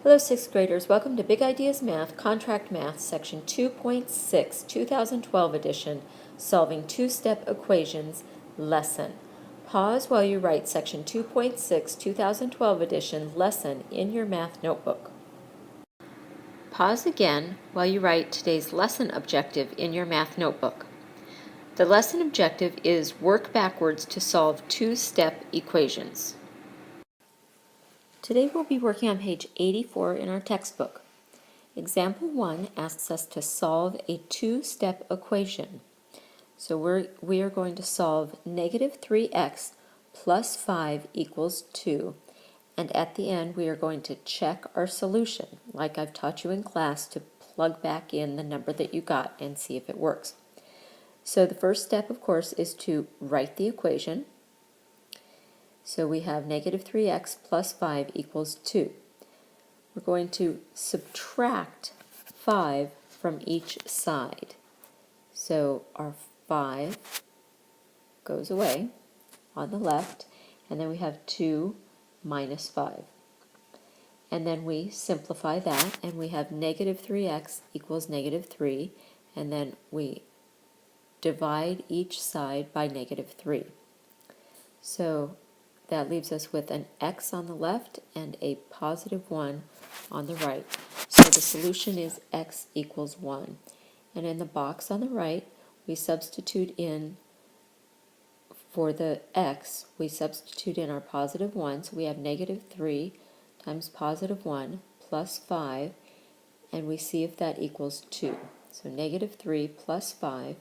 Hello, 6th graders. Welcome to Big Ideas Math, Contract Math, Section 2.6, 2012 edition, Solving Two-Step Equations lesson. Pause while you write Section 2.6, 2012 edition lesson in your math notebook. Pause again while you write today's lesson objective in your math notebook. The lesson objective is work backwards to solve two-step equations. Today we'll be working on page 84 in our textbook. Example 1 asks us to solve a two-step equation. So we are going to solve negative 3x plus 5 equals 2. And at the end we are going to check our solution, like I've taught you in class, to plug back in the number that you got and see if it works. So the first step, of course, is to write the equation. So we have negative 3x plus 5 equals 2. We're going to subtract 5 from each side. So our 5 goes away on the left, and then we have 2 minus 5. And then we simplify that, and we have negative 3x equals negative 3, and then we divide each side by negative 3. So that leaves us with an x on the left and a positive 1 on the right. So the solution is x equals 1. And in the box on the right, we substitute in, for the x, we substitute in our positive 1. So we have negative 3 times positive 1 plus 5, and we see if that equals 2. So negative 3 plus 5,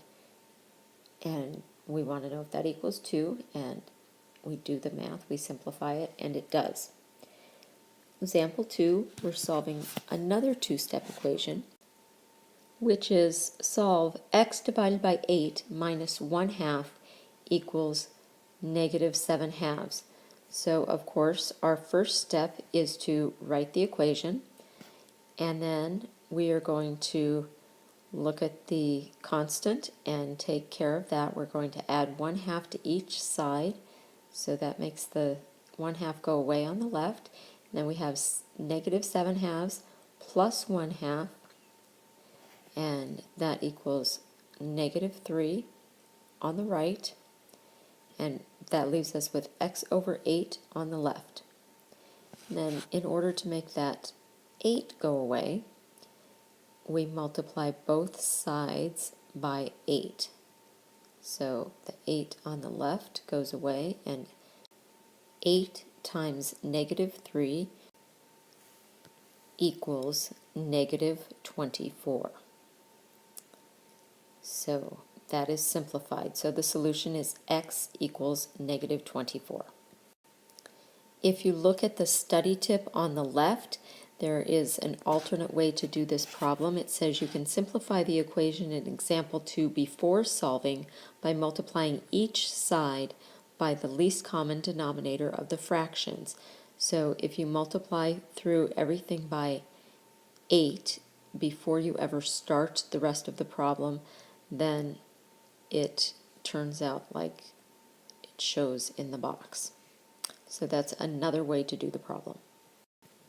and we want to know if that equals 2, and we do the math, we simplify it, and it does. Example 2, we're solving another two-step equation, which is solve x divided by 8 minus 1/2 equals negative 7/2. So, of course, our first step is to write the equation, and then we are going to look at the constant and take care of that. We're going to add 1/2 to each side. So that makes the 1/2 go away on the left. And then we have negative 7/2 plus 1/2, and that equals negative 3 on the right. And that leaves us with x over 8 on the left. And then in order to make that 8 go away, we multiply both sides by 8. So the 8 on the left goes away, and 8 times negative 3 equals negative 24. So that is simplified. So the solution is x equals negative 24. If you look at the study tip on the left, there is an alternate way to do this problem. It says you can simplify the equation in example 2 before solving by multiplying each side by the least common denominator of the fractions. So if you multiply through everything by 8 before you ever start the rest of the problem, then it turns out like it shows in the box. So that's another way to do the problem.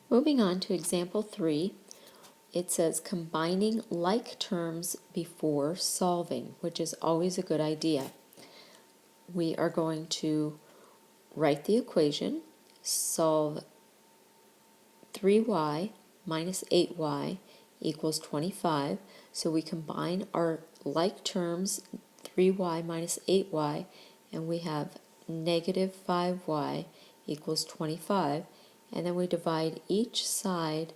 Moving on to example 3, it says combining like terms before solving, which is always a good idea. We are going to write the equation, solve 3y minus 8y equals 25. So we combine our like terms, 3y minus 8y, and we have negative 5y equals 25. And then we divide each side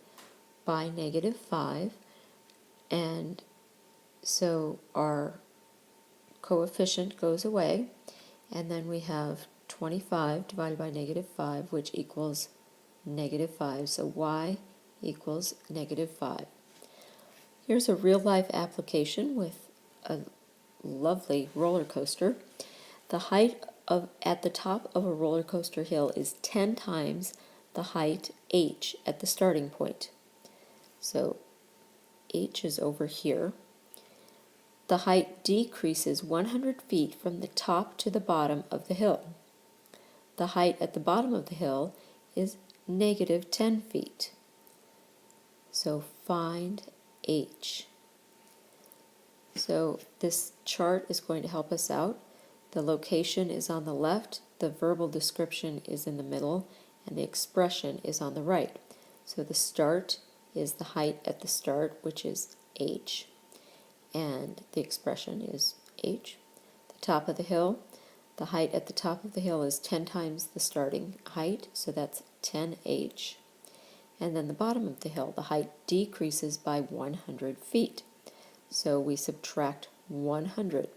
by negative 5, and so our coefficient goes away, and then we have 25 divided by negative 5, which equals negative 5. So y equals negative 5. Here's a real-life application with a lovely roller coaster. The height at the top of a roller coaster hill is 10 times the height h at the starting point. So h is over here. The height decreases 100 feet from the top to the bottom of the hill. The height at the bottom of the hill is negative 10 feet. So find H. So this chart is going to help us out. The location is on the left, the verbal description is in the middle, and the expression is on the right. So the start is the height at the start, which is H, and the expression is H. The top of the hill, the height at the top of the hill is 10 times the starting height, so that's 10H. And then the bottom of the hill, the height decreases by 100 feet. So we subtract 100.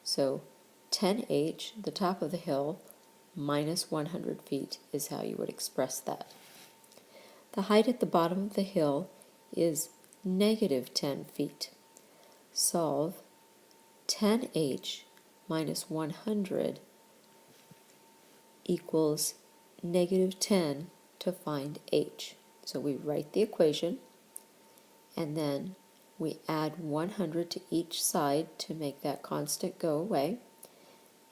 So 10H, the top of the hill, minus 100 feet is how you would express that. The height at the bottom of the hill is negative 10 feet. Solve 10H minus 100 equals negative 10 to find H. So we write the equation, and then we add 100 to each side to make that constant go away,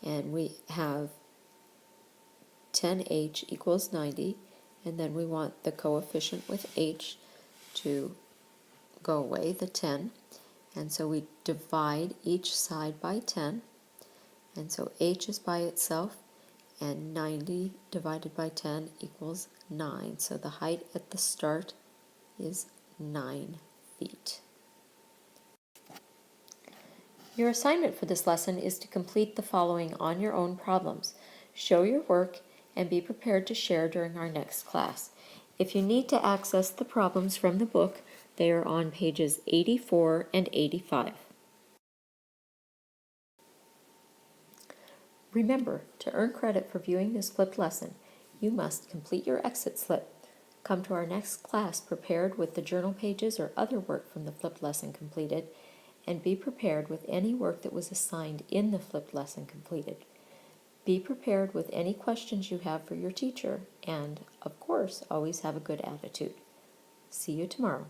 and we have 10H equals 90, and then we want the coefficient with H to go away, the 10, and so we divide each side by 10, and so H is by itself, and 90 divided by 10 equals 9. So the height at the start is 9 feet. Your assignment for this lesson is to complete the following on your own problems. Show your work and be prepared to share during our next class. If you need to access the problems from the book, they are on pages 84 and 85. Remember, to earn credit for viewing this flipped lesson, you must complete your exit slip. Come to our next class prepared with the journal pages or other work from the flipped lesson completed, and be prepared with any work that was assigned in the flipped lesson completed. Be prepared with any questions you have for your teacher, and, of course, always have a good attitude. See you tomorrow.